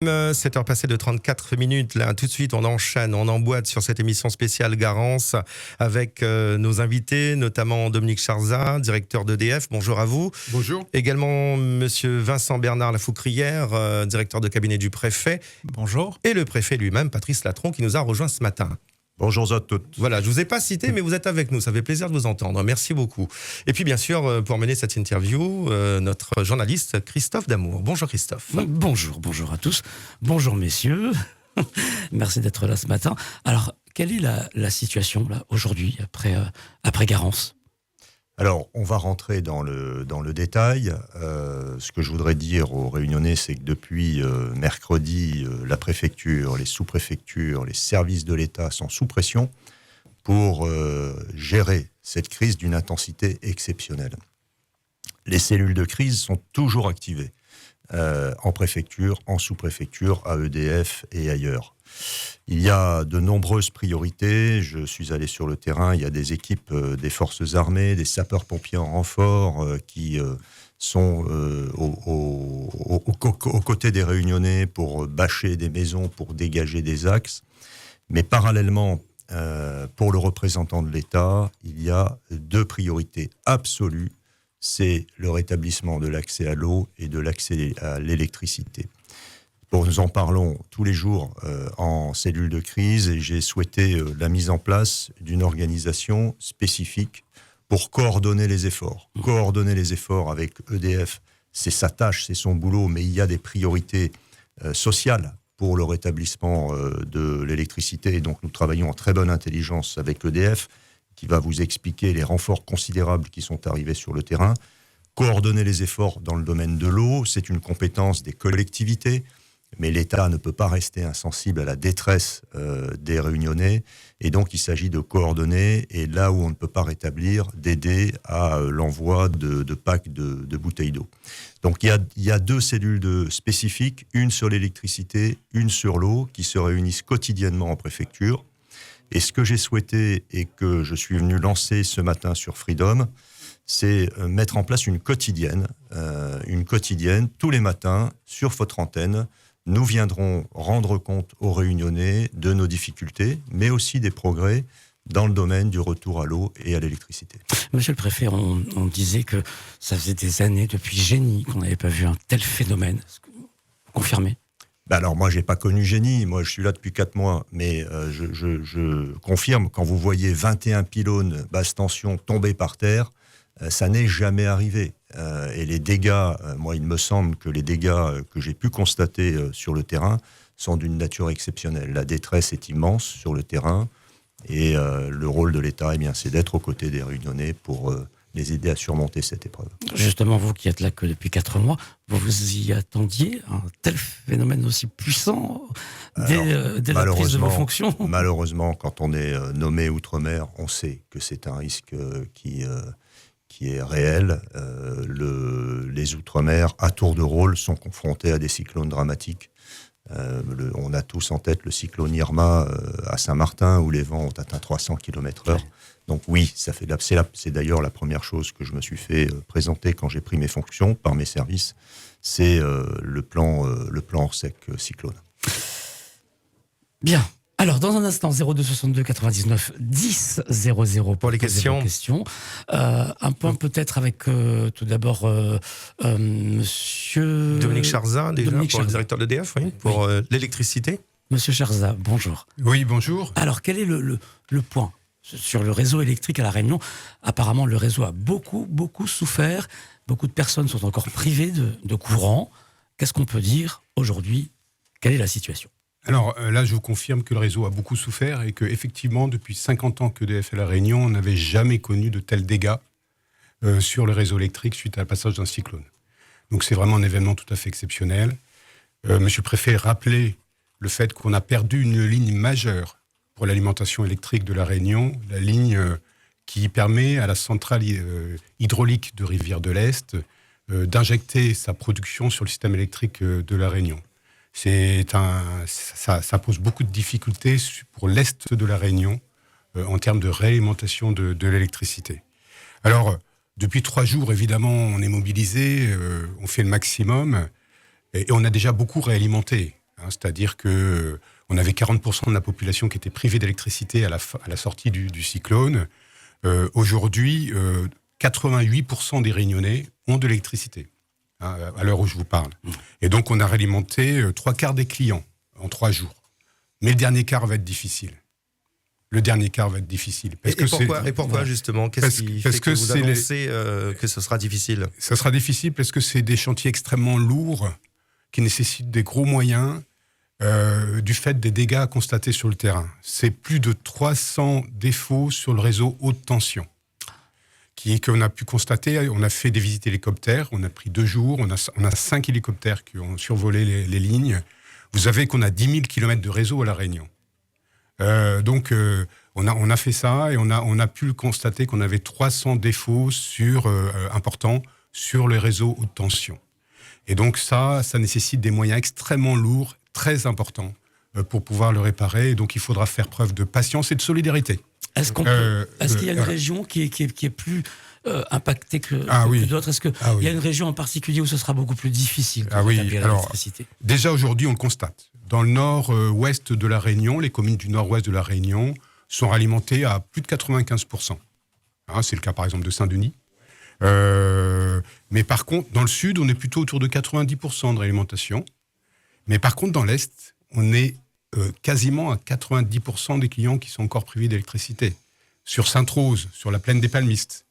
7h passées de 34 minutes. Là, tout de suite, on enchaîne, on emboîte sur cette émission spéciale Garance avec nos invités, notamment Dominique Charza, directeur d'EDF. Bonjour à vous. Bonjour. Également, monsieur Vincent Bernard Lafoucrière, directeur de cabinet du préfet. Bonjour. Et le préfet lui-même, Patrice Latron, qui nous a rejoint ce matin. Bonjour à toutes. Voilà, je ne vous ai pas cité, mais vous êtes avec nous. Ça fait plaisir de vous entendre. Merci beaucoup. Et puis, bien sûr, pour mener cette interview, notre journaliste Christophe Damour. Bonjour Christophe. Bonjour à tous. Bonjour messieurs. Merci d'être là ce matin. Alors, quelle est la situation là aujourd'hui après Garance ? Alors, on va rentrer dans le détail. Ce que je voudrais dire aux Réunionnais, c'est que depuis mercredi, la préfecture, les sous-préfectures, les services de l'État sont sous pression pour gérer cette crise d'une intensité exceptionnelle. Les cellules de crise sont toujours activées en préfecture, en sous-préfecture, à EDF et ailleurs. Il y a de nombreuses priorités. Je suis allé sur le terrain. Il y a des équipes des forces armées, des sapeurs-pompiers en renfort qui sont aux côtés des Réunionnais pour bâcher des maisons, pour dégager des axes. Mais parallèlement, pour le représentant de l'État, il y a deux priorités absolues. C'est le rétablissement de l'accès à l'eau et de l'accès à l'électricité. Nous en parlons tous les jours en cellule de crise et j'ai souhaité la mise en place d'une organisation spécifique pour coordonner les efforts. Coordonner les efforts avec EDF, c'est sa tâche, c'est son boulot, mais il y a des priorités sociales pour le rétablissement de l'électricité. Et donc nous travaillons en très bonne intelligence avec EDF, qui va vous expliquer les renforts considérables qui sont arrivés sur le terrain. Coordonner les efforts dans le domaine de l'eau, c'est une compétence des collectivités. Mais l'État ne peut pas rester insensible à la détresse des Réunionnais. Et donc, il s'agit de coordonner. Et là où on ne peut pas rétablir, d'aider à l'envoi de packs de bouteilles d'eau. Donc, il y a deux cellules spécifiques, une sur l'électricité, une sur l'eau, qui se réunissent quotidiennement en préfecture. Et ce que j'ai souhaité et que je suis venu lancer ce matin sur Freedom, c'est mettre en place une quotidienne tous les matins sur votre antenne. Nous viendrons rendre compte aux Réunionnais de nos difficultés, mais aussi des progrès dans le domaine du retour à l'eau et à l'électricité. Monsieur le préfet, on disait que ça faisait des années, depuis Génie, qu'on n'avait pas vu un tel phénomène. Est-ce que vous confirmez ? Alors moi, j'ai pas connu Génie. Moi, je suis là depuis 4 mois. Mais je confirme, quand vous voyez 21 pylônes basse tension tomber par terre, ça n'est jamais arrivé. Et les dégâts, moi, il me semble que les dégâts que j'ai pu constater sur le terrain sont d'une nature exceptionnelle. La détresse est immense sur le terrain. Et le rôle de l'État, c'est d'être aux côtés des Réunionnais pour les aider à surmonter cette épreuve. Justement, vous qui êtes là que depuis 4 mois, vous vous y attendiez à un tel phénomène aussi puissant dès la prise de vos fonctions ? Malheureusement, quand on est nommé Outre-mer, on sait que c'est un risque qui est réel. Les Outre-mer, à tour de rôle, sont confrontés à des cyclones dramatiques. On a tous en tête le cyclone Irma à Saint-Martin, où les vents ont atteint 300 km/h. Ouais. Donc oui, c'est d'ailleurs la première chose que je me suis fait présenter quand j'ai pris mes fonctions par mes services, c'est le plan hors sec cyclone. Bien. Alors, dans un instant, 02 62 99 10 00 pour les questions. Un point peut-être avec tout d'abord monsieur... Dominique Charza, déjà, Dominique pour Charza. le directeur d'EDF, oui, pour l'électricité. Monsieur Charza, bonjour. Oui, bonjour. Alors, quel est le point sur le réseau électrique à La Réunion? Apparemment, le réseau a beaucoup souffert. Beaucoup de personnes sont encore privées de courant. Qu'est-ce qu'on peut dire aujourd'hui? Quelle est la situation? Alors là, je vous confirme que le réseau a beaucoup souffert et qu'effectivement, depuis 50 ans qu'EDF est à La Réunion, on n'avait jamais connu de tels dégâts sur le réseau électrique suite à le passage d'un cyclone. Donc c'est vraiment un événement tout à fait exceptionnel. Monsieur le préfet rappelait le fait qu'on a perdu une ligne majeure pour l'alimentation électrique de La Réunion, la ligne qui permet à la centrale hydraulique de Rivière-de-l'Est d'injecter sa production sur le système électrique de La Réunion. Ça pose beaucoup de difficultés pour l'Est de La Réunion en termes de réalimentation de l'électricité. Alors, depuis 3 jours, évidemment, on est mobilisé, on fait le maximum et on a déjà beaucoup réalimenté. C'est-à-dire qu'on avait 40% de la population qui était privée d'électricité à la sortie du cyclone. Aujourd'hui, 88% des Réunionnais ont de l'électricité, hein, à l'heure où je vous parle. Et donc, on a réalimenté 3/4 des clients en 3 jours. Mais le dernier quart va être difficile. Pourquoi justement? Qu'est-ce qui fait que vous annoncez que ce sera difficile? Ça sera difficile parce que c'est des chantiers extrêmement lourds qui nécessitent des gros moyens du fait des dégâts constatés sur le terrain. C'est plus de 300 défauts sur le réseau haute tension qu'on a pu constater. On a fait des visites hélicoptères, on a pris 2 jours, on a 5 hélicoptères qui ont survolé les lignes. Vous savez qu'on a 10 000 km de réseau à La Réunion. On a fait ça et on a pu constater qu'on avait 300 défauts importants sur le réseau haute tension. Et donc ça nécessite des moyens extrêmement lourds, très importants, pour pouvoir le réparer. Et donc il faudra faire preuve de patience et de solidarité. Est-ce qu'il y a une région qui est plus impactée que d'autres? Est-ce qu'il y a une région en particulier où ce sera beaucoup plus difficile de rétablir l'électricité? Déjà aujourd'hui, on le constate. Dans le nord-ouest de La Réunion, les communes du nord-ouest de La Réunion sont alimentées à plus de 95%. Hein, c'est le cas par exemple de Saint-Denis. Mais par contre, dans le sud, on est plutôt autour de 90% de réalimentation. Mais par contre, dans l'est, on est quasiment à 90% des clients qui sont encore privés d'électricité. Sur Sainte-Rose, sur la plaine des Palmistes.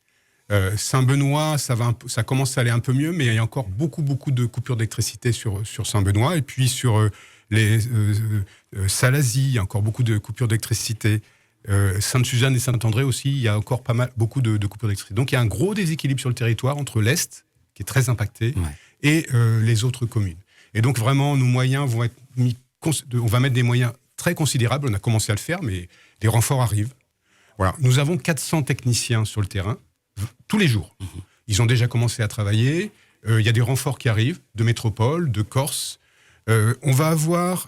Saint-Benoît, ça commence à aller un peu mieux, mais il y a encore beaucoup de coupures d'électricité sur Saint-Benoît. Et puis sur les Salazie, il y a encore beaucoup de coupures d'électricité. Sainte-Suzanne et Saint-André aussi, il y a encore beaucoup de coupures d'électricité. Donc il y a un gros déséquilibre sur le territoire entre l'Est, qui est très impacté, et les autres communes. Et donc vraiment, nos moyens vont être mis... On va mettre des moyens très considérables. On a commencé à le faire, mais les renforts arrivent. Voilà. Nous avons 400 techniciens sur le terrain, tous les jours. Ils ont déjà commencé à travailler. Il y a des renforts qui arrivent, de métropole, de Corse. On va avoir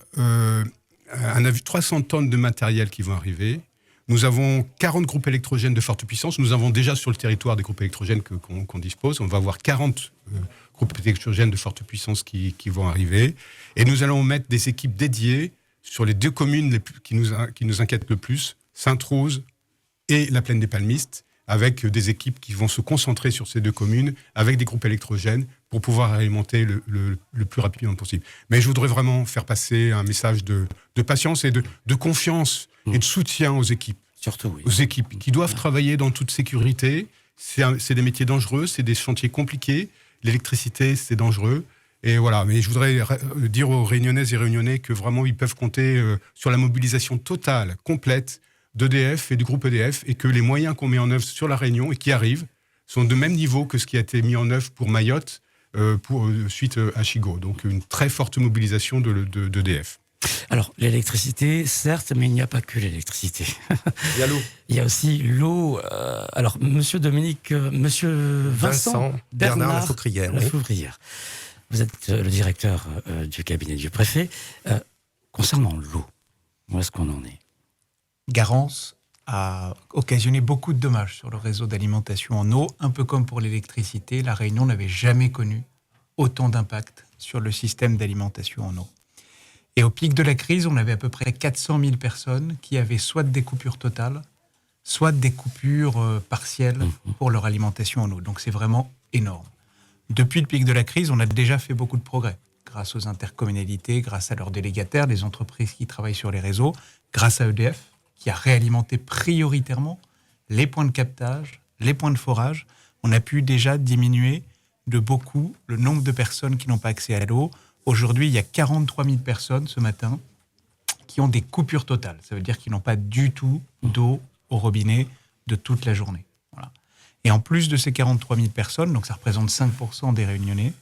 300 tonnes de matériel qui vont arriver. Nous avons 40 groupes électrogènes de forte puissance. Nous avons déjà sur le territoire des groupes électrogènes qu'on dispose. On va avoir 40 groupes électrogènes de forte puissance qui vont arriver. Et nous allons mettre des équipes dédiées sur les 2 communes qui nous inquiètent le plus, Sainte-Rose et la plaine des Palmistes, avec des équipes qui vont se concentrer sur ces 2 communes, avec des groupes électrogènes, pour pouvoir alimenter le plus rapidement possible. Mais je voudrais vraiment faire passer un message de patience et de confiance et de soutien aux équipes. Surtout, oui. Aux équipes qui doivent travailler dans toute sécurité. C'est des métiers dangereux, c'est des chantiers compliqués. L'électricité, c'est dangereux. Et voilà, mais je voudrais dire aux Réunionnaises et Réunionnais que vraiment, ils peuvent compter sur la mobilisation totale, complète, d'EDF et du groupe EDF, et que les moyens qu'on met en œuvre sur la Réunion et qui arrivent sont de même niveau que ce qui a été mis en œuvre pour Mayotte suite à Chigo. Donc une très forte mobilisation d'EDF. Alors, l'électricité, certes, mais il n'y a pas que l'électricité. Il y a l'eau. Il y a aussi l'eau. Alors, monsieur Vincent Bernard Lafaucrière. Vous êtes le directeur du cabinet du préfet. Concernant l'eau, où est-ce qu'on en est? Garance a occasionné beaucoup de dommages sur le réseau d'alimentation en eau. Un peu comme pour l'électricité, La Réunion n'avait jamais connu autant d'impact sur le système d'alimentation en eau. Et au pic de la crise, on avait à peu près 400 000 personnes qui avaient soit des coupures totales, soit des coupures partielles pour leur alimentation en eau. Donc c'est vraiment énorme. Depuis le pic de la crise, on a déjà fait beaucoup de progrès. Grâce aux intercommunalités, grâce à leurs délégataires, les entreprises qui travaillent sur les réseaux, grâce à EDF, qui a réalimenté prioritairement les points de captage, les points de forage. On a pu déjà diminuer de beaucoup le nombre de personnes qui n'ont pas accès à l'eau. Aujourd'hui, il y a 43 000 personnes ce matin qui ont des coupures totales. Ça veut dire qu'ils n'ont pas du tout d'eau au robinet de toute la journée. Voilà. Et en plus de ces 43 000 personnes, donc ça représente 5% des Réunionnais,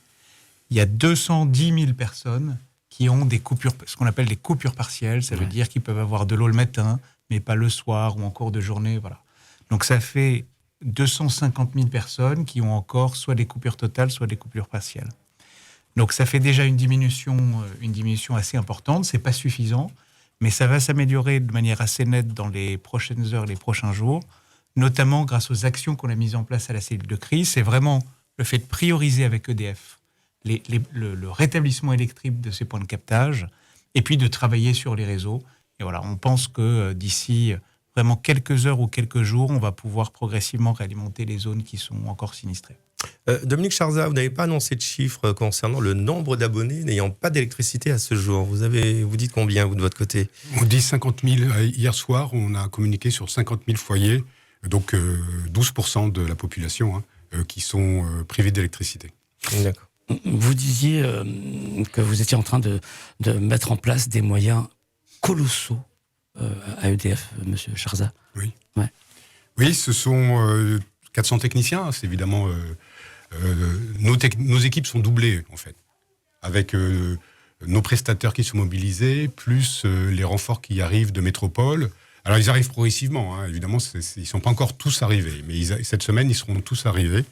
il y a 210 000 personnes qui ont des coupures, ce qu'on appelle des coupures partielles. Ça veut dire qu'ils peuvent avoir de l'eau le matin, mais pas le soir ou en cours de journée. Voilà. Donc ça fait 250 000 personnes qui ont encore soit des coupures totales, soit des coupures partielles. Donc ça fait déjà une diminution assez importante. C'est pas suffisant, mais ça va s'améliorer de manière assez nette dans les prochaines heures, les prochains jours, notamment grâce aux actions qu'on a mises en place à la cellule de crise. C'est vraiment le fait de prioriser avec EDF le rétablissement électrique de ces points de captage et puis de travailler sur les réseaux. Et voilà, on pense que d'ici vraiment quelques heures ou quelques jours, on va pouvoir progressivement réalimenter les zones qui sont encore sinistrées. Dominique Charzat, vous n'avez pas annoncé de chiffres concernant le nombre d'abonnés n'ayant pas d'électricité à ce jour. Vous dites combien, vous, de votre côté? On dit 50 000. Hier soir, on a communiqué sur 50 000 foyers, donc 12% de la population qui sont privés d'électricité. D'accord. Vous disiez que vous étiez en train de mettre en place des moyens colossaux à EDF, monsieur Charzat. Oui. Ouais. Oui, ce sont 400 techniciens. C'est évidemment nos équipes sont doublées en fait, avec nos prestataires qui sont mobilisés, plus les renforts qui arrivent de métropole. Alors ils arrivent progressivement, évidemment, ils ne sont pas encore tous arrivés, mais cette semaine ils seront tous arrivés.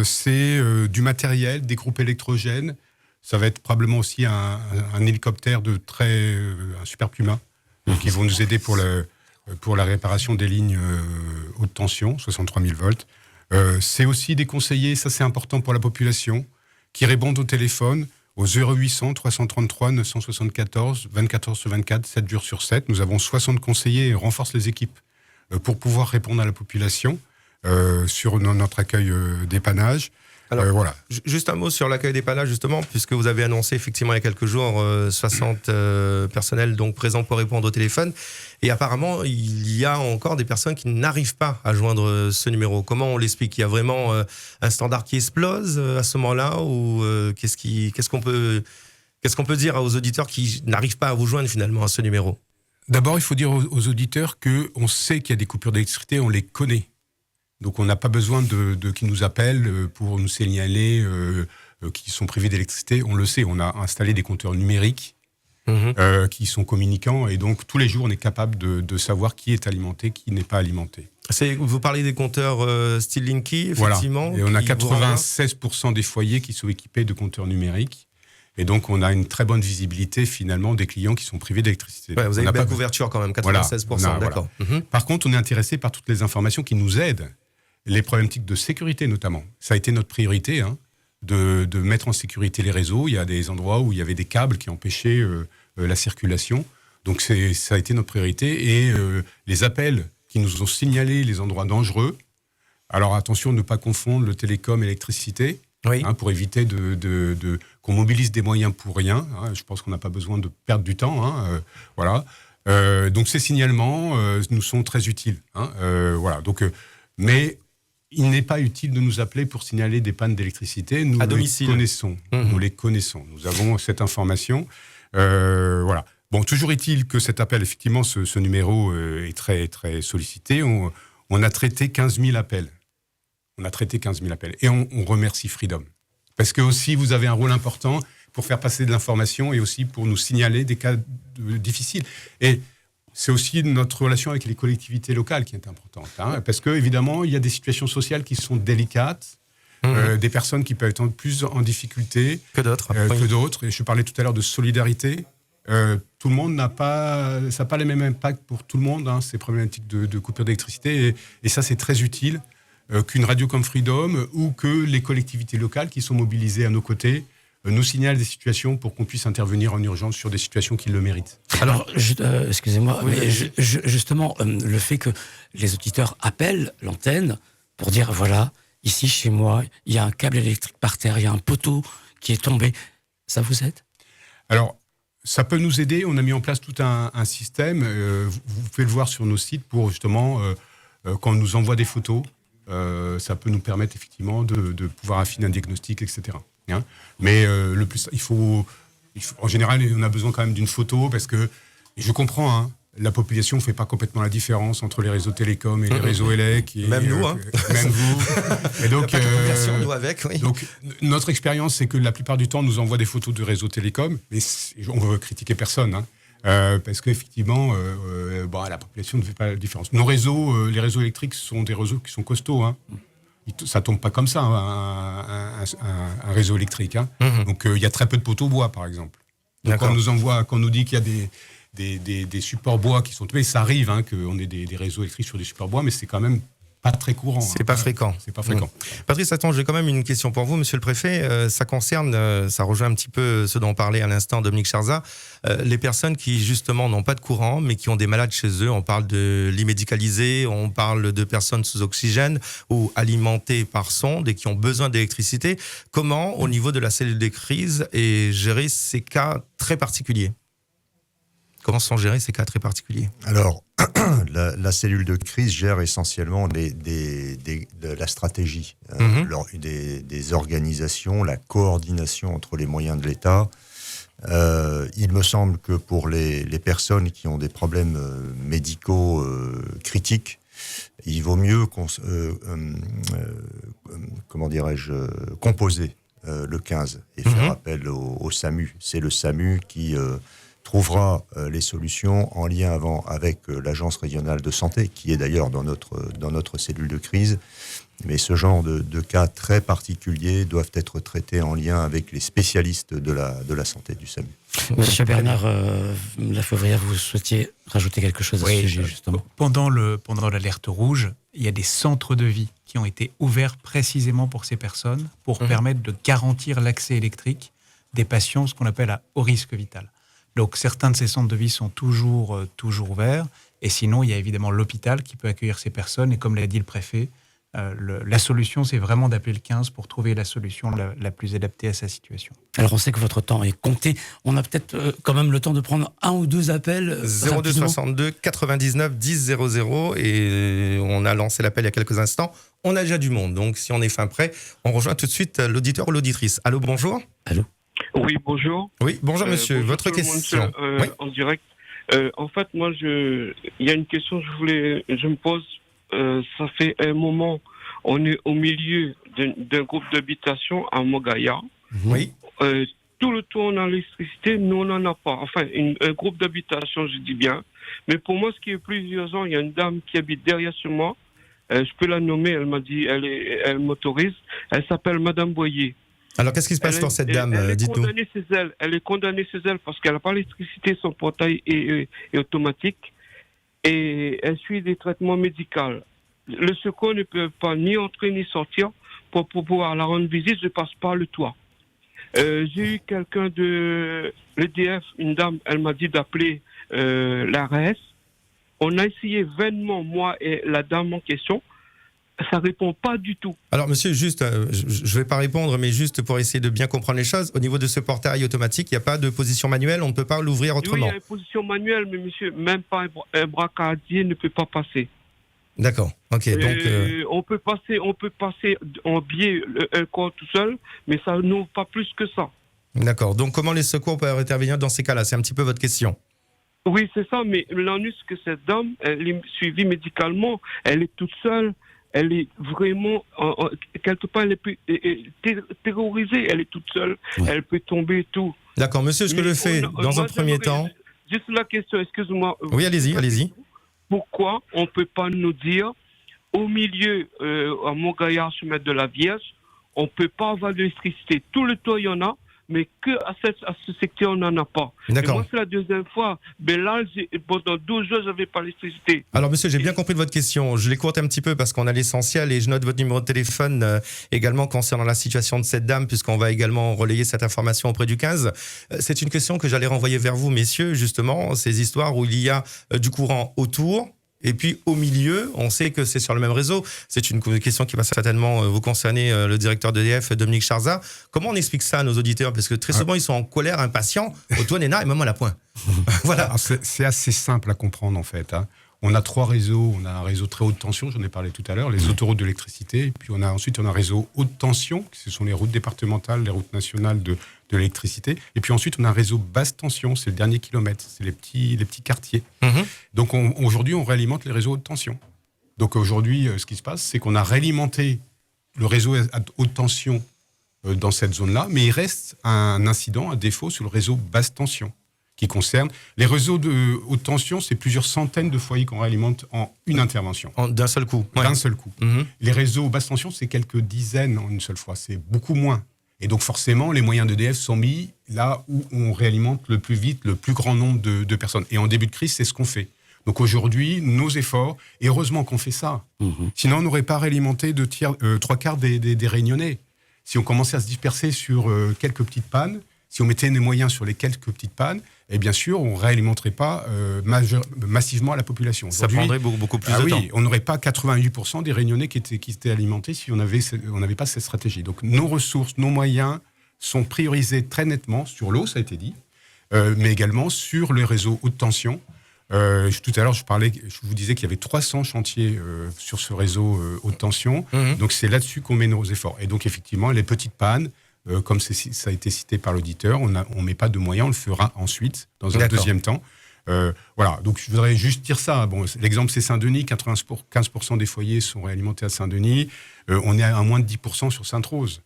C'est du matériel, des groupes électrogènes. Ça va être probablement aussi un hélicoptère un Super Puma, qui vont nous aider pour la réparation des lignes haute tension, 63 000 volts. C'est aussi des conseillers, ça c'est important pour la population, qui répondent au téléphone au 0800 333 974 24h/24, 7 jours sur 7. Nous avons 60 conseillers et on renforce les équipes pour pouvoir répondre à la population sur notre accueil dépannage. Alors, voilà. Juste un mot sur l'accueil des panaches, justement, puisque vous avez annoncé effectivement il y a quelques jours 60 personnels donc présents pour répondre au téléphone. Et apparemment, il y a encore des personnes qui n'arrivent pas à joindre ce numéro. Comment on l'explique? Il y a vraiment un standard qui explose à ce moment-là, ou qu'est-ce qu'on peut dire aux auditeurs qui n'arrivent pas à vous joindre finalement à ce numéro? D'abord, il faut dire aux auditeurs qu'on sait qu'il y a des coupures d'électricité, on les connaît. Donc on n'a pas besoin qu'ils nous appellent pour nous signaler qu'ils sont privés d'électricité. On le sait, on a installé des compteurs numériques qui sont communicants. Et donc tous les jours, on est capable de savoir qui est alimenté, qui n'est pas alimenté. Vous parlez des compteurs style Linky, effectivement. Voilà. Et on a 96% des foyers qui sont équipés de compteurs numériques. Et donc, on a une très bonne visibilité, finalement, des clients qui sont privés d'électricité. Ouais, vous avez une belle couverture quand même, 96%. Voilà, d'accord. Voilà. Par contre, on est intéressé par toutes les informations qui nous aident. Les problématiques de sécurité, notamment. Ça a été notre priorité, de mettre en sécurité les réseaux. Il y a des endroits où il y avait des câbles qui empêchaient la circulation. Donc, ça a été notre priorité. Et les appels qui nous ont signalé les endroits dangereux. Alors, attention, ne pas confondre le télécom et l'électricité. Oui. Pour éviter qu'on mobilise des moyens pour rien. Je pense qu'on n'a pas besoin de perdre du temps. Voilà. Donc ces signalements nous sont très utiles. Voilà. Donc, mais il n'est pas utile de nous appeler pour signaler des pannes d'électricité. Nous les connaissons. Nous les connaissons. Nous avons cette information. Voilà. Bon, toujours est-il que cet appel, effectivement, ce numéro est très, très sollicité. On a traité 15 000 appels. On a traité 15 000 appels. Et on remercie Freedom. Parce que aussi, vous avez un rôle important pour faire passer de l'information et aussi pour nous signaler des cas difficiles. Et c'est aussi notre relation avec les collectivités locales qui est importante. Parce que, évidemment, il y a des situations sociales qui sont délicates, des personnes qui peuvent être plus en difficulté que d'autres. Et je parlais tout à l'heure de solidarité. Tout le monde n'a pas les mêmes impacts pour tout le monde, ces problématiques de coupure d'électricité. Et ça, c'est très utile. Qu'une radio comme Freedom ou que les collectivités locales qui sont mobilisées à nos côtés nous signalent des situations pour qu'on puisse intervenir en urgence sur des situations qui le méritent. Alors, excusez-moi, oui, mais justement, le fait que les auditeurs appellent l'antenne pour dire, voilà, ici, chez moi, il y a un câble électrique par terre, il y a un poteau qui est tombé, ça vous aide? Alors, ça peut nous aider. On a mis en place tout un système. Vous pouvez le voir sur nos sites pour justement, quand on nous envoie des photos, ça peut nous permettre effectivement de pouvoir affiner un diagnostic, etc. Mais le plus, il faut, en général, on a besoin quand même d'une photo parce que je comprends. La population ne fait pas complètement la différence entre les réseaux télécoms et les réseaux élec. Même nous. Même vous. Et donc, nous avec, oui. Donc, notre expérience, c'est que la plupart du temps, on nous envoie des photos de réseaux télécoms, mais on ne veut critiquer personne. Parce qu'effectivement, la population ne fait pas la différence. Nos réseaux, les réseaux électriques sont des réseaux qui sont costauds. Ça ne tombe pas comme ça, un réseau électrique. Donc, il y a très peu de poteaux bois, par exemple. Donc, quand on nous dit qu'il y a des supports bois qui sont tombés, ça arrive qu'on ait des réseaux électriques sur des supports bois, mais c'est quand même Pas très courant. C'est pas fréquent. C'est pas fréquent. Patrice, attends, j'ai quand même une question pour vous, monsieur le préfet. Ça concerne, ça rejoint un petit peu ce dont on parlait à l'instant, Dominique Charza, les personnes qui justement n'ont pas de courant, mais qui ont des malades chez eux. On parle de lits médicalisés, on parle de personnes sous oxygène ou alimentées par sonde et qui ont besoin d'électricité. Comment, au niveau de la cellule de crise, est gérer ces cas très particuliers ? Comment sont gérés ces cas très particuliers ? Alors, la cellule de crise gère essentiellement la stratégie, des organisations, la coordination entre les moyens de l'État. Il me semble que pour les personnes qui ont des problèmes médicaux critiques, il vaut mieux composer le 15 et faire appel au SAMU. C'est le SAMU qui trouvera les solutions en lien avec l'Agence régionale de santé, qui est d'ailleurs dans notre cellule de crise. Mais ce genre de cas très particuliers doivent être traités en lien avec les spécialistes de la santé du SAMU. Monsieur Bernard Lafevrière, vous souhaitiez rajouter quelque chose à ce sujet, justement ? Pendant l'alerte rouge, il y a des centres de vie qui ont été ouverts précisément pour ces personnes, pour permettre de garantir l'accès électrique des patients, ce qu'on appelle à haut risque vital. Donc certains de ces centres de vie sont toujours ouverts, et sinon il y a évidemment l'hôpital qui peut accueillir ces personnes, et comme l'a dit le préfet, la solution c'est vraiment d'appeler le 15 pour trouver la solution la plus adaptée à sa situation. Alors on sait que votre temps est compté, on a peut-être quand même le temps de prendre un ou deux appels 02 62 99 10 00, et on a lancé l'appel il y a quelques instants. On a déjà du monde, donc si on est fin prêt, on rejoint tout de suite l'auditeur ou l'auditrice. Allô, bonjour. Allô. Oui, bonjour. Oui, bonjour monsieur, bonjour votre question. Oui. En direct. En fait, moi, il y a une question que je me pose. Ça fait un moment, on est au milieu d'un groupe d'habitation à Mogaya. Oui. Tout le tour, on a l'électricité, nous, on n'en a pas. Enfin, un groupe d'habitation, je dis bien. Mais pour moi, ce qui est plus urgent, il y a une dame qui habite derrière sur moi. Je peux la nommer, elle m'a dit, elle m'autorise. Elle s'appelle Madame Boyer. Alors, qu'est-ce qui se passe pour cette dame, dites-nous ? Elle est condamnée chez elle parce qu'elle n'a pas l'électricité, son portail est automatique et elle suit des traitements médicaux. Le secours ne peut pas ni entrer ni sortir. Pour pouvoir la rendre visite, je passe par le toit. J'ai eu quelqu'un de l'EDF, une dame, elle m'a dit d'appeler l'ARS. On a essayé vainement, moi et la dame en question. Ça répond pas du tout. Alors, monsieur, juste, je vais pas répondre, mais juste pour essayer de bien comprendre les choses, au niveau de ce portail automatique, il n'y a pas de position manuelle, on ne peut pas l'ouvrir autrement. Oui, il y a une position manuelle, mais monsieur, même pas un bracardier ne peut pas passer. D'accord, ok. Donc, on peut passer en biais un corps tout seul, mais ça n'ouvre pas plus que ça. D'accord, donc comment les secours peuvent intervenir dans ces cas-là ? C'est un petit peu votre question. Oui, c'est ça, mais l'ennui, c'est que cette dame, elle est suivie médicalement, elle est toute seule. Elle est vraiment, quelque part, elle est terrorisée, elle est toute seule, elle peut tomber et tout. D'accord, monsieur, ce que je fais dans un premier temps... Juste la question, excuse-moi. Oui, allez-y. Pourquoi on ne peut pas nous dire, au milieu, à Montgaillard, sur Maître de la Vierge, on ne peut pas avoir d'électricité. Tout le temps, il y en a, mais qu'à ce secteur, on n'en a pas. D'accord. Et moi, c'est la deuxième fois. Mais là, pendant 12 jours, je n'avais pas l'électricité. Alors, monsieur, j'ai bien compris votre question. Je l'écoute un petit peu parce qu'on a l'essentiel et je note votre numéro de téléphone également concernant la situation de cette dame, puisqu'on va également relayer cette information auprès du 15. C'est une question que j'allais renvoyer vers vous, messieurs, justement, ces histoires où il y a du courant autour. Et puis au milieu, on sait que c'est sur le même réseau. C'est une question qui va certainement vous concerner, le directeur d'EDF, Dominique Charza. Comment on explique ça à nos auditeurs ? Parce que très souvent, ils sont en colère, impatients, au toit Néna et même à la pointe. Voilà. C'est assez simple à comprendre en fait. On a 3 réseaux. On a un réseau très haute tension, j'en ai parlé tout à l'heure, les autoroutes d'électricité. Et puis ensuite, on a un réseau haute tension, ce sont les routes départementales, les routes nationales de l'électricité. Et puis ensuite, on a un réseau basse tension, c'est le dernier kilomètre, c'est les petits quartiers. Donc aujourd'hui, on réalimente les réseaux haute tension. Donc aujourd'hui, ce qui se passe, c'est qu'on a réalimenté le réseau à haute tension dans cette zone-là, mais il reste un incident, un défaut sur le réseau basse tension, qui concerne les réseaux de haute tension, c'est plusieurs centaines de foyers qu'on réalimente en une intervention. D'un seul coup. D'un seul coup. Les réseaux basse tension, c'est quelques dizaines en une seule fois, c'est beaucoup moins. Et donc forcément, les moyens d'EDF sont mis là où on réalimente le plus vite le plus grand nombre de personnes. Et en début de crise, c'est ce qu'on fait. Donc aujourd'hui, nos efforts, et heureusement qu'on fait ça, sinon on n'aurait pas réalimenté 3/4 des Réunionnais. Si on commençait à se disperser sur quelques petites pannes, si on mettait des moyens sur les quelques petites pannes, et bien sûr, on ne réalimenterait pas massivement la population. Ça prendrait beaucoup plus de temps. On n'aurait pas 88% des Réunionnais qui étaient alimentés si on n'avait pas cette stratégie. Donc nos ressources, nos moyens sont priorisés très nettement sur l'eau, ça a été dit, mais également sur les réseaux haute tension. Tout à l'heure, je vous disais qu'il y avait 300 chantiers sur ce réseau haute tension. Donc c'est là-dessus qu'on met nos efforts. Et donc effectivement, les petites pannes, comme ça a été cité par l'auditeur, on ne met pas de moyens, on le fera ensuite, dans un deuxième temps. Voilà, donc je voudrais juste dire ça. Bon, l'exemple, c'est Saint-Denis, 15% des foyers sont réalimentés à Saint-Denis. On est à moins de 10% sur Sainte-Rose.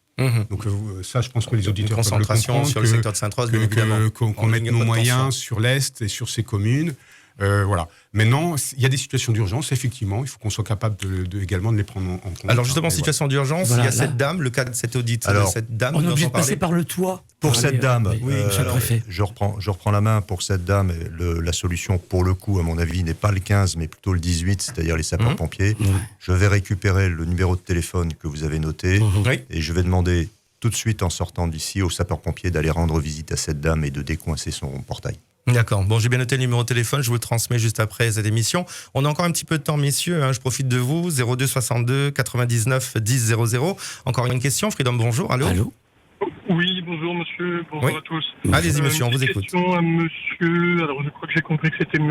Donc ça, je pense que les auditeurs peuvent le comprendre. Sur le secteur de Sainte-Rose, bien évidemment. Qu'on mette nos moyens sur l'Est et sur ces communes. Voilà. Maintenant, il y a des situations d'urgence, effectivement. Il faut qu'on soit capable également de les prendre en compte. Alors justement, situation d'urgence, il y a cette dame, le cas de cette audite. Cette dame, on est obligé de passer par le toit. Pour cette dame, je reprends la main pour cette dame. La solution, pour le coup, à mon avis, n'est pas le 15, mais plutôt le 18, c'est-à-dire les sapeurs-pompiers. Je vais récupérer le numéro de téléphone que vous avez noté et je vais demander tout de suite, en sortant d'ici, aux sapeurs-pompiers d'aller rendre visite à cette dame et de décoincer son portail. D'accord. Bon, j'ai bien noté le numéro de téléphone, je vous le transmets juste après cette émission. On a encore un petit peu de temps, messieurs, je profite de vous. 02 62 99 10 00. Encore une question, Freedom, bonjour. Allô. Oui, bonjour monsieur, bonjour à tous. Allez-y monsieur, on vous écoute. Question à monsieur, alors je crois que j'ai compris que c'était le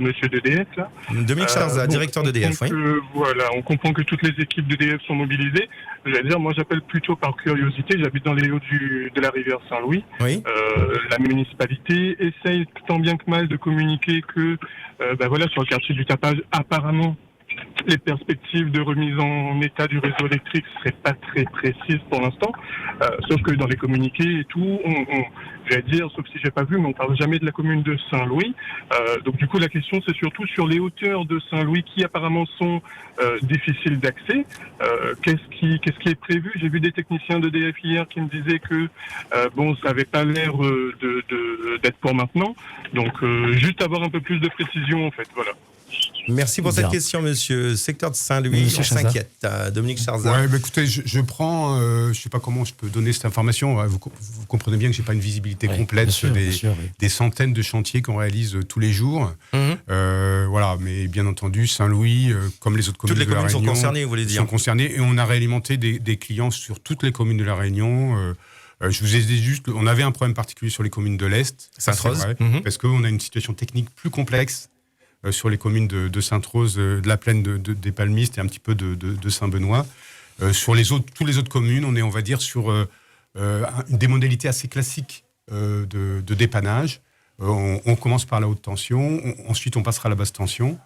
monsieur d'EDF là. Dominique Charza, directeur d'EDF, oui. Voilà, on comprend que toutes les équipes d'EDF sont mobilisées. J'allais dire, moi j'appelle plutôt par curiosité, j'habite dans les hauts de la rivière Saint-Louis. Oui. La municipalité essaye tant bien que mal de communiquer que, sur le quartier du Tapage, apparemment, les perspectives de remise en état du réseau électrique ne seraient pas très précises pour l'instant, sauf que dans les communiqués et tout, j'allais dire, sauf si j'ai pas vu, mais on parle jamais de la commune de Saint-Louis. Donc du coup, la question c'est surtout sur les hauteurs de Saint-Louis qui apparemment sont difficiles d'accès. Qu'est-ce qui est prévu? J'ai vu des techniciens d'EDF hier qui me disaient que ça avait pas l'air d'être pour maintenant. Donc juste avoir un peu plus de précision en fait, voilà. Merci pour cette question, monsieur. Secteur de Saint-Louis, on s'inquiète. Dominique Charza. Ouais, écoutez, je prends, je ne sais pas comment je peux donner cette information. Vous comprenez bien que je n'ai pas une visibilité complète des centaines de chantiers qu'on réalise tous les jours. Voilà, mais bien entendu, Saint-Louis, comme les autres communes de la Réunion, sont concernées, vous voulez dire. Sont concernées, et on a réalimenté des clients sur toutes les communes de la Réunion. Je vous ai dit juste, on avait un problème particulier sur les communes de l'Est, Sainte-Rose, parce qu'on a une situation technique plus complexe sur les communes de Sainte-Rose, de la plaine des Palmistes et un petit peu de Saint-Benoît. Sur tous les autres communes, on est, on va dire, sur des modalités assez classiques de dépannage. On commence par la haute tension, ensuite on passera à la basse tension.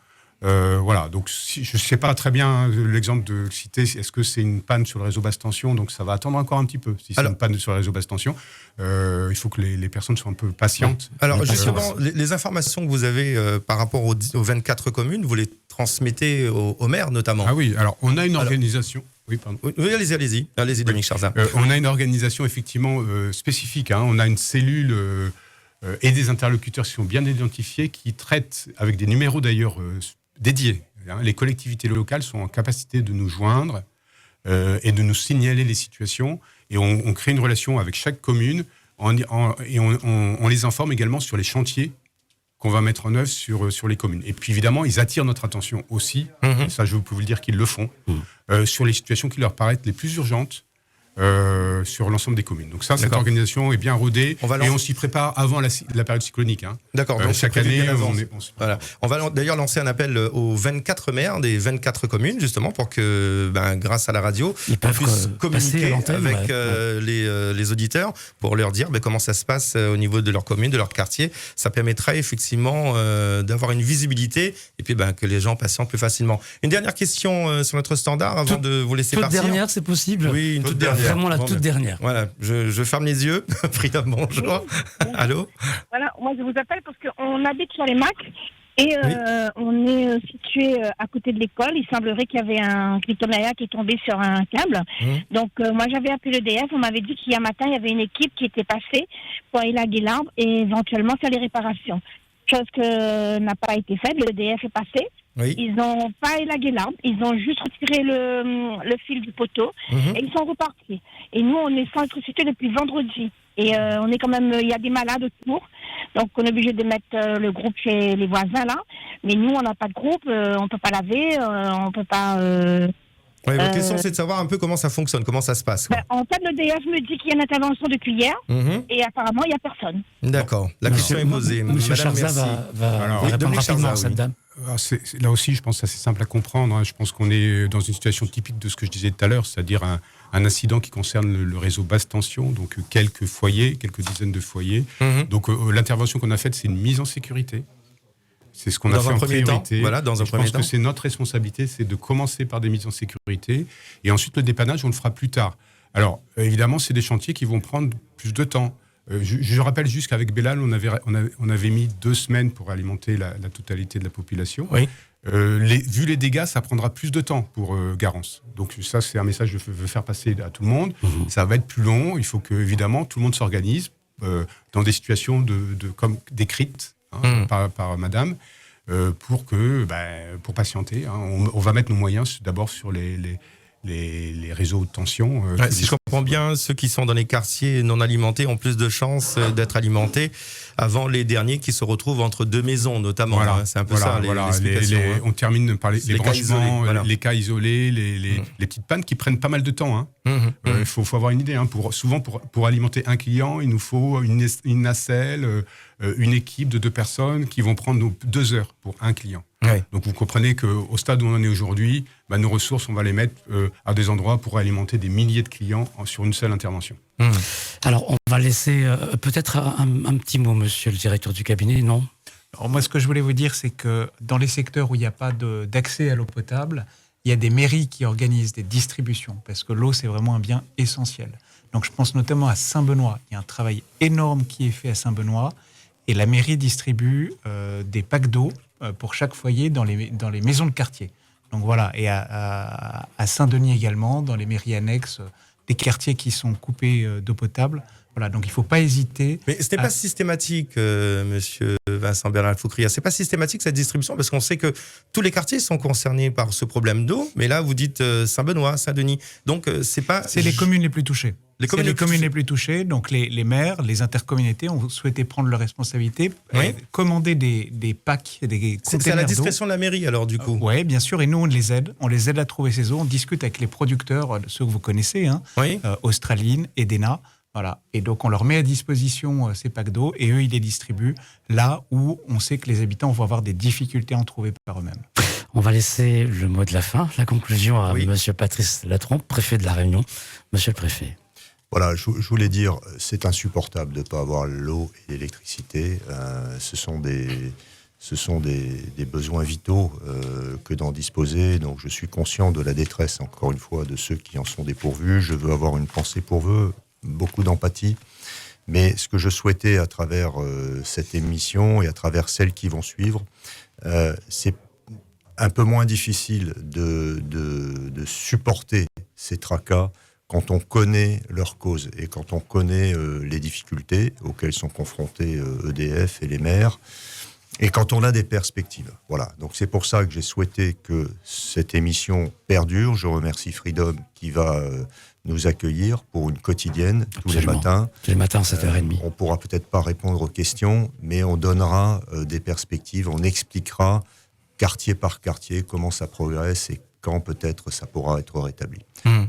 Voilà, donc je ne sais pas très bien l'exemple de citer, est-ce que c'est une panne sur le réseau basse tension, donc ça va attendre encore un petit peu. Si c'est une panne sur le réseau basse tension, il faut que les personnes soient un peu patientes. Alors justement, les informations que vous avez par rapport aux 24 communes, vous les transmettez au maire notamment? Ah oui, alors on a une organisation... Oui, pardon. Oui, allez-y, Dominique Charza. On a une organisation effectivement spécifique, on a une cellule... et des interlocuteurs qui sont bien identifiés, qui traitent avec des numéros d'ailleurs dédiés. Les collectivités locales sont en capacité de nous joindre et de nous signaler les situations. Et on crée une relation avec chaque commune et on les informe également sur les chantiers qu'on va mettre en œuvre sur les communes. Et puis évidemment, ils attirent notre attention aussi, et ça je peux vous le dire qu'ils le font, sur les situations qui leur paraissent les plus urgentes, sur l'ensemble des communes. Donc ça, cette organisation est bien rodée et on s'y prépare avant la période cyclonique. D'accord. Donc chaque année, on va d'ailleurs lancer un appel aux 24 maires des 24 communes, justement, pour que, grâce à la radio, on puisse communiquer avec les auditeurs pour leur dire comment ça se passe au niveau de leur commune, de leur quartier. Ça permettra effectivement d'avoir une visibilité et puis que les gens patientent plus facilement. Une dernière question sur notre standard avant de vous laisser partir. Toute dernière, c'est possible? Oui, une toute dernière. Vraiment la toute dernière. Voilà, je ferme les yeux. Freedom, bonjour. Allô? Voilà, moi je vous appelle parce qu'on habite sur les Macs et on est situé à côté de l'école. Il semblerait qu'il y avait un cryptomaya qui est tombé sur un câble. Donc moi j'avais appelé l'EDF, on m'avait dit qu'hier matin il y avait une équipe qui était passée pour élaguer l'arbre et éventuellement faire les réparations. chose que n'a pas été faite. Le EDF est passé. Oui. Ils n'ont pas élagué l'arbre, ils ont juste retiré le fil du poteau et ils sont repartis. Et nous, on est sans électricité depuis vendredi. Et on est quand même, il y a des malades autour, donc on est obligé de mettre le groupe chez les voisins là. Mais nous, on n'a pas de groupe, on peut pas laver, on peut pas. Ouais, votre question, c'est de savoir un peu comment ça fonctionne, comment ça se passe. Quoi. En fait, l'EDF me dit qu'il y a une intervention depuis hier et apparemment, il n'y a personne. D'accord, la question est posée. Monsieur Madame, Charza merci. va Alors, répondre Dominique rapidement Charza, à cette oui. dame. Là aussi, je pense que c'est assez simple à comprendre. Hein. Je pense qu'on est dans une situation typique de ce que je disais tout à l'heure, c'est-à-dire un incident qui concerne le réseau basse tension, donc quelques foyers, quelques dizaines de foyers. Donc l'intervention qu'on a faite, c'est une mise en sécurité. C'est ce qu'on a fait en priorité. Voilà, dans un premier temps. Je pense que c'est notre responsabilité, c'est de commencer par des mises en sécurité, et ensuite le dépannage, on le fera plus tard. Alors, évidemment, c'est des chantiers qui vont prendre plus de temps. Je rappelle juste qu'avec Belal, on avait mis 2 semaines pour alimenter la totalité de la population. Oui. Vu les dégâts, ça prendra plus de temps pour Garance. Donc ça, c'est un message que je veux faire passer à tout le monde. Ça va être plus long. Il faut que, évidemment, tout le monde s'organise dans des situations comme décrites par Madame, pour patienter. Hein. On va mettre nos moyens d'abord sur les réseaux de tension. Si je comprends bien, ceux qui sont dans les quartiers non alimentés ont plus de chances d'être alimentés avant les derniers qui se retrouvent entre 2 maisons, notamment. Voilà, hein. C'est un peu ça, l'explication. On termine par les branchements, isolés, voilà. les cas isolés, les petites pannes qui prennent pas mal de temps. Hein. Il faut avoir une idée. Hein. Souvent, pour alimenter un client, il nous faut une nacelle, une équipe de 2 personnes qui vont prendre 2 heures pour un client. Ouais. Donc vous comprenez qu'au stade où on en est aujourd'hui, nos ressources, on va les mettre à des endroits pour alimenter des milliers de clients sur une seule intervention. Alors, on va laisser peut-être un petit mot, monsieur le directeur du cabinet, non ? Alors moi, ce que je voulais vous dire, c'est que dans les secteurs où il n'y a pas d'accès à l'eau potable, il y a des mairies qui organisent des distributions, parce que l'eau, c'est vraiment un bien essentiel. Donc je pense notamment à Saint-Benoît. Il y a un travail énorme qui est fait à Saint-Benoît, et la mairie distribue des packs d'eau pour chaque foyer dans les maisons de quartier. Donc voilà, et à Saint-Denis également, dans les mairies annexes, des quartiers qui sont coupés d'eau potable. Voilà, donc il ne faut pas hésiter. Mais ce n'est pas systématique, monsieur Vincent Bernal-Foucria. Ce n'est pas systématique cette distribution, parce qu'on sait que tous les quartiers sont concernés par ce problème d'eau. Mais là, vous dites Saint-Benoît, Saint-Denis. Donc, c'est pas. C'est les communes les plus touchées. Les communes les plus touchées. Donc, les maires, les intercommunautés ont souhaité prendre leurs responsabilités, commander des packs, des containers. C'est à la discrétion de la mairie, alors, du coup. Oui, bien sûr. Et nous, on les aide. On les aide à trouver ces eaux. On discute avec les producteurs, ceux que vous connaissez, Australine, Edena. Voilà. Et donc, on leur met à disposition ces packs d'eau et eux, ils les distribuent là où on sait que les habitants vont avoir des difficultés à en trouver par eux-mêmes. On va laisser le mot de la fin, la conclusion à monsieur Patrice Latron, préfet de La Réunion. Monsieur le préfet. Voilà, je voulais dire, c'est insupportable de ne pas avoir l'eau et l'électricité. Ce sont des besoins vitaux que d'en disposer. Donc je suis conscient de la détresse, encore une fois, de ceux qui en sont dépourvus. Je veux avoir une pensée pour eux, beaucoup d'empathie. Mais ce que je souhaitais à travers cette émission et à travers celles qui vont suivre, c'est un peu moins difficile de supporter ces tracas quand on connaît leurs causes et quand on connaît les difficultés auxquelles sont confrontés EDF et les maires, et quand on a des perspectives. Voilà, donc c'est pour ça que j'ai souhaité que cette émission perdure. Je remercie Freedom qui va nous accueillir pour une quotidienne tous les matins. Tous les matins à 7h30. On pourra peut-être pas répondre aux questions, mais on donnera des perspectives, on expliquera quartier par quartier comment ça progresse et quand peut-être ça pourra être rétabli.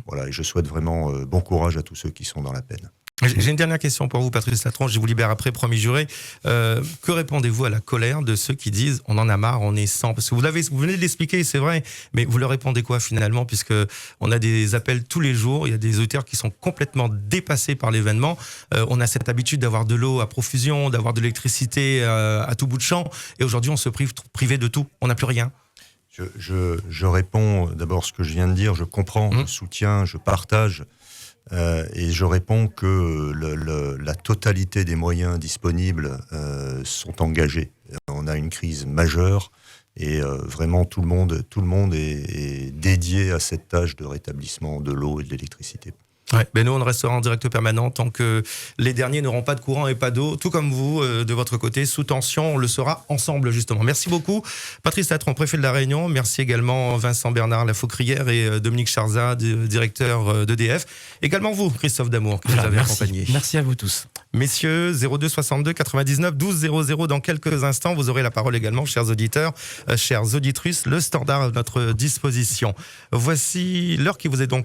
Voilà, et je souhaite vraiment bon courage à tous ceux qui sont dans la peine. J'ai une dernière question pour vous, Patrice Latron. Je vous libère après, promis juré. Que répondez-vous à la colère de ceux qui disent on en a marre, on est 100 ? Parce que vous venez de l'expliquer, c'est vrai, mais vous leur répondez quoi finalement ? Puisque on a des appels tous les jours, il y a des auditeurs qui sont complètement dépassés par l'événement. On a cette habitude d'avoir de l'eau à profusion, d'avoir de l'électricité à tout bout de champ, et aujourd'hui on se privé de tout, on n'a plus rien. Je réponds d'abord ce que je viens de dire, je comprends, je soutiens, je partage. Et je réponds que la totalité des moyens disponibles sont engagés. On a une crise majeure et vraiment tout le monde est dédié à cette tâche de rétablissement de l'eau et de l'électricité. Ouais, ben nous on restera en direct permanent tant que les derniers n'auront pas de courant et pas d'eau, tout comme vous de votre côté, sous tension, on le sera ensemble justement. Merci beaucoup Patrice Latran, préfet de la Réunion, merci également Vincent Bernard Lafaucrière et Dominique Charzat, directeur d'EDF, également vous Christophe Damour qui nous avez accompagné. Merci à vous tous. Messieurs, 02 62 99 12 00, dans quelques instants, vous aurez la parole également, chers auditeurs, chères auditrices, le standard à notre disposition. Voici l'heure qui vous est donc